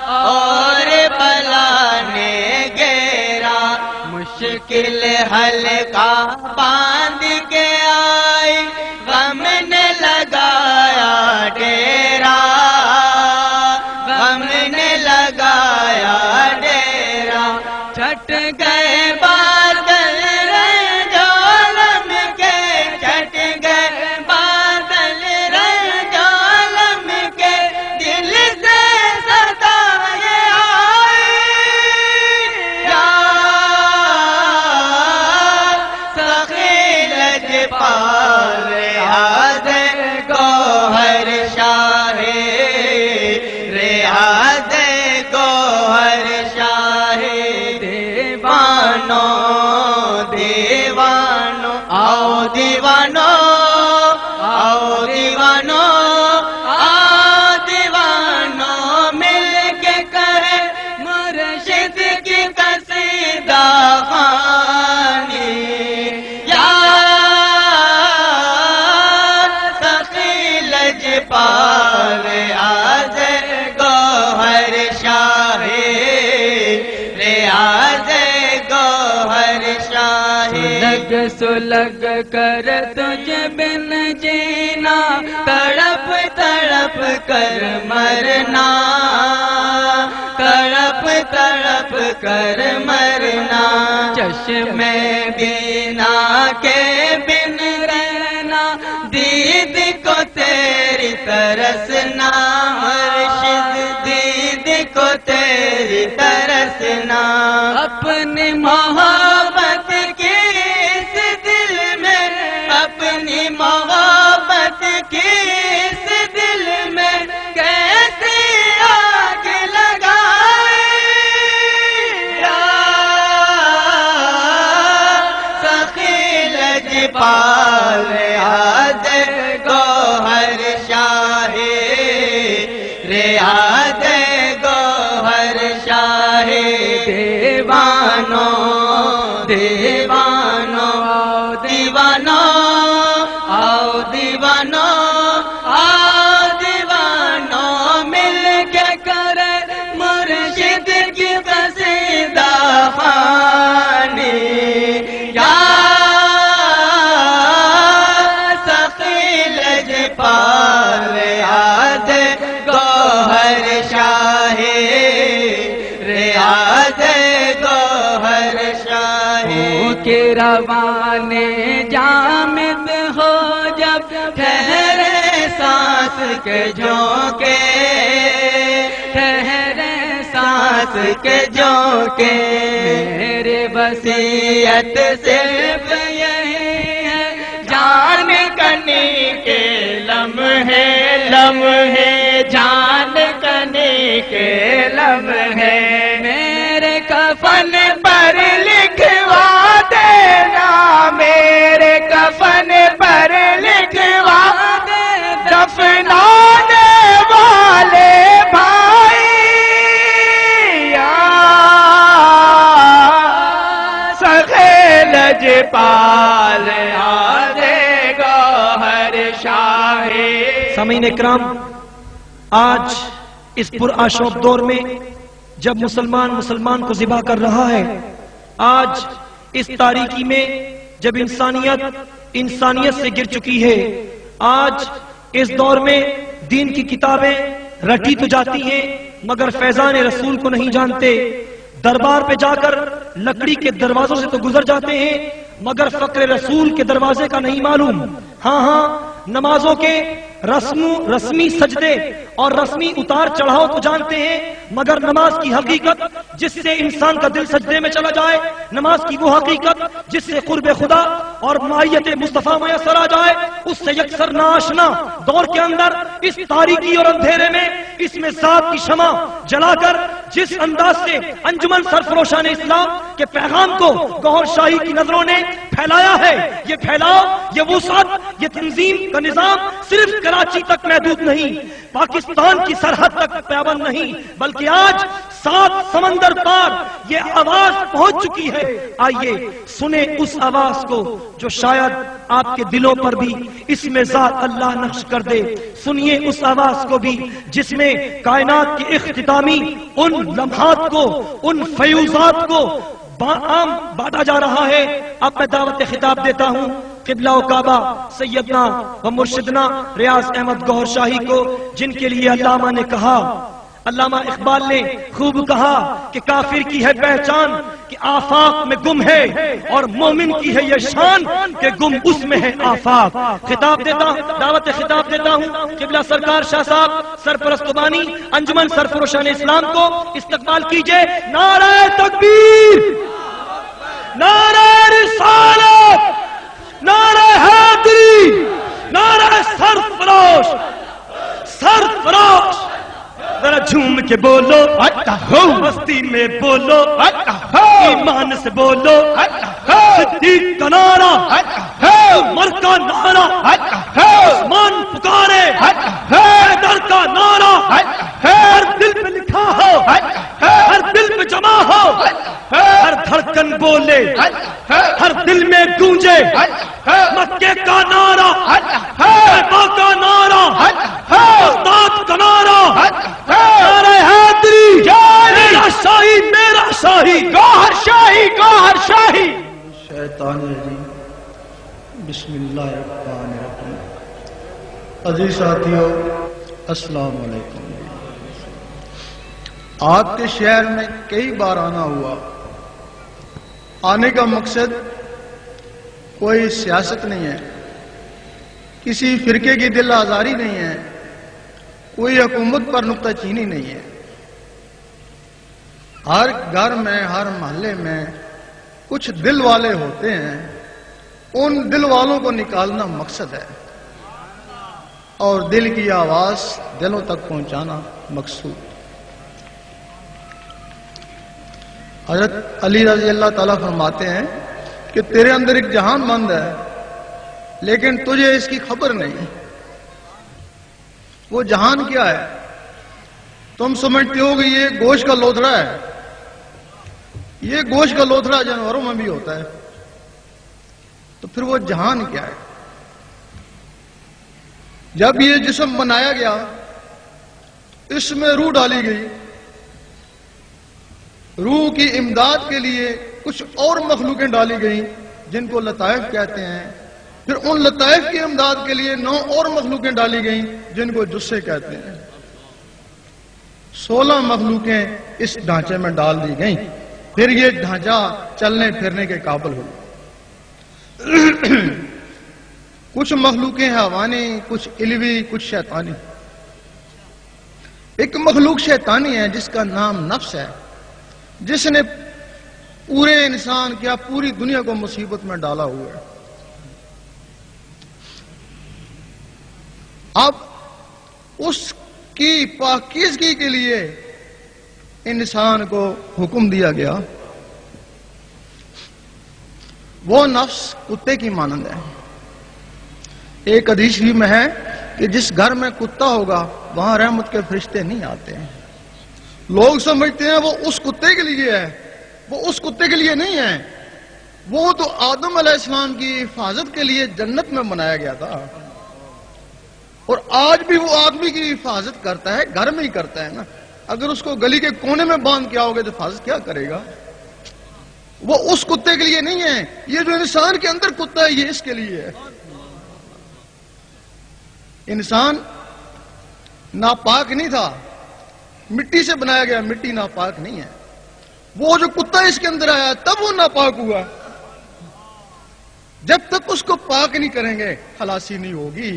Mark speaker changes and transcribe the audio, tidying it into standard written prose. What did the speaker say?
Speaker 1: اور بلا نے گھیرا، مشکل حلقہ باندھ کے آئی، غم نے لگایا ڈیرا، غم نے لگایا ڈیرا، چھٹ گئے بادل رنجولم کے، چھٹ گئے بادل رنجولم کے، دل سے صدائے آئی، یا سخی لجپال ریاض گوہر شاہ، ریاض گوہر شاہ، دیوانو دیوانو آؤ دیوانو، آؤ دیوانو، آؤ دیوانو، مل کے کرے مرشد کی قصیدہ خوانی، یا سخی لجپال ریاض گوہر شاہ، ریاض گوہر شاہ، سلگ سلگ کر تجھ بن جینا، تڑپ تڑپ کر مرنا، تڑپ تڑپ کر مرنا، چشم بینا کے بن رہنا، دید کو تیری ترسنا، مرشد دید کو تیری ترسنا، اپنی محبت کی اس دل میں، اپنی محبت کی اس دل میں کیسی آگ لگائی، یا سخی لجپال ریاض گوہر شاہ، ریاض گوہر شاہ، دیوانو دیوانو آؤ دیوانو، آؤ دیوانو، آؤ دیوانو، مل کے کرے مرشد کی قصیدہ خوانی، یا سخی لجپال ریاض گوہر شاہ، ریاض گوہر شاہ، کہ روانے جامد ہو جب ٹھہرے سانس کے جھونکے، ٹھہرے سانس کے جھونکے، میرے وصیت صرف یہی ہے، جان کنی کے لمحے لمحے، جان کنی کے لمحے، میرے کفن پر لکھوا دینا، میرے کفن پر لکھوا دے، دفنانے والے بھائی، یا سخی لجپال ریاض گوہر شاہ۔
Speaker 2: سامعین اکرام، آج اس پرآشوب دور میں جب مسلمان کو ذبح کر رہا ہے، آج اس تاریکی میں جب انسانیت سے گر چکی ہے، آج اس دور میں دین کی کتابیں رٹی تو جاتی ہیں مگر فیضان رسول کو نہیں جانتے، دربار پہ جا کر لکڑی کے دروازوں سے تو گزر جاتے ہیں مگر فقر رسول کے دروازے کا نہیں معلوم۔ ہاں نمازوں کے رسمی سجدے اور رسمی اتار چڑھاؤ تو جانتے ہیں مگر نماز کی حقیقت جس سے انسان کا دل سجدے میں چلا جائے، نماز کی وہ حقیقت جس سے قرب خدا اور معیت مصطفیٰ میسر آ جائے، اس سے یکسر ناآشنا دور کے اندر اس تاریکی اور اندھیرے میں اس میں ذات کی شمع جلا کر جس انداز سے انجمن سرفروشان اسلام کے پیغام کو گوہر شاہی کی نظروں نے پھیلایا ہے، یہ پھیلاؤ، یہ وسعت، یہ تنظیم کا نظام صرف کراچی تک محدود نہیں، پاکستان کی سرحد تک پابند نہیں، بلکہ آج 7 سمندر پار یہ آواز پہنچ چکی ہے. آئیے سنیں اس آواز کو جو شاید آپ کے دلوں پر بھی اس میں ذات اللہ نقش کر دے. سنیے اس آواز کو بھی جس میں کائنات کے اختتامی ان لمحات کو، ان فیوزات کو عام بانٹا جا رہا ہے. اب میں دعوت خطاب دیتا ہوں قبلہ و کعبہ سیدنا و مرشدنا ریاض احمد گوہر شاہی کو، جن کے لیے علامہ نے کہا، علامہ اقبال نے خوب کہا کہ کافر کی ہے پہچان کہ آفاق میں گم ہے، اور مومن کی ہے یہ شان کہ گم اس میں ہے آفاق. خطاب دیتا ہوں، دعوت خطاب دیتا ہوں قبلہ سرکار شاہ صاحب سرپرست بانی انجمن سرفروشان اسلام کو استقبال کیجئے. نعرہ تکبیر، نعرہ رسالت، نعرہ حیدری، نعرہ سرفروش، سرفروش. ذرا جھوم کے بولو مستی میں بولو، ایمان سے بولو، صدیق کا نعرہ، عمر کا نعرہ، عثمان پکارے، حیدر کا نعرہ ہر دل پہ لکھا ہو، ہر دل پہ جمع ہو، ہر دھڑکن بولے، ہر دل میں گونجے. مکے کا نعرہ، طیبہ کا نعرہ، بغداد کا نعرہ، نعرہ حیدری، میرا شاہی، میرا شاہی، گوہر شاہی، گوہر شاہی.
Speaker 3: شیطان الرجیم، بسم اللہ الرحمن الرحیم. عزیز ساتھیو، السلام علیکم. آپ کے شہر میں کئی بار آنا ہوا. آنے کا مقصد کوئی سیاست نہیں ہے، کسی فرقے کی دل آزاری نہیں ہے، کوئی حکومت پر نکتہ چینی نہیں ہے. ہر گھر میں، ہر محلے میں کچھ دل والے ہوتے ہیں، ان دل والوں کو نکالنا مقصد ہے، اور دل کی آواز دلوں تک پہنچانا مقصود. حضرت علی رضی اللہ تعالیٰ فرماتے ہیں کہ تیرے اندر ایک جہان مند ہے لیکن تجھے اس کی خبر نہیں. وہ جہان کیا ہے؟ تم سمجھتے ہو کہ یہ گوشت کا لوتھڑا ہے. یہ گوشت کا لوتھڑا جانوروں میں بھی ہوتا ہے. تو پھر وہ جہان کیا ہے؟ جب یہ جسم بنایا گیا، اس میں روح ڈالی گئی. روح کی امداد کے لیے کچھ اور مخلوقیں ڈالی گئیں جن کو لطائف کہتے ہیں. پھر ان لطائف کی امداد کے لیے 9 اور مخلوقیں ڈالی گئیں جن کو جثے کہتے ہیں. 16 مخلوقیں اس ڈھانچے میں ڈال دی گئیں. پھر یہ ڈھانچہ چلنے پھرنے کے قابل ہو. کچھ مخلوقیں حیوانی، کچھ علوی، کچھ شیطانی. ایک مخلوق شیطانی ہے جس کا نام نفس ہے، جس نے پورے انسان کیا پوری دنیا کو مصیبت میں ڈالا ہوا ہے. اب اس کی پاکیزگی کے لیے انسان کو حکم دیا گیا. وہ نفس کتے کی مانند ہے. ایک حدیث بھی میں ہے کہ جس گھر میں کتا ہوگا وہاں رحمت کے فرشتے نہیں آتے ہیں. لوگ سمجھتے ہیں وہ اس کتے کے لیے ہے، وہ اس کتے کے لیے نہیں ہے. وہ تو آدم علیہ السلام کی حفاظت کے لیے جنت میں بنایا گیا تھا، اور آج بھی وہ آدمی کی حفاظت کرتا ہے، گھر میں ہی کرتا ہے نا. اگر اس کو گلی کے کونے میں باندھ کے آؤ گے تو حفاظت کیا کرے گا؟ وہ اس کتے کے لیے نہیں ہے. یہ جو انسان کے اندر کتا ہے یہ اس کے لیے ہے. انسان ناپاک نہیں تھا، مٹی سے بنایا گیا، مٹی ناپاک نہیں ہے. وہ جو کتا اس کے اندر آیا تب وہ ناپاک ہوا. جب تک اس کو پاک نہیں کریں گے خلاصی نہیں ہوگی.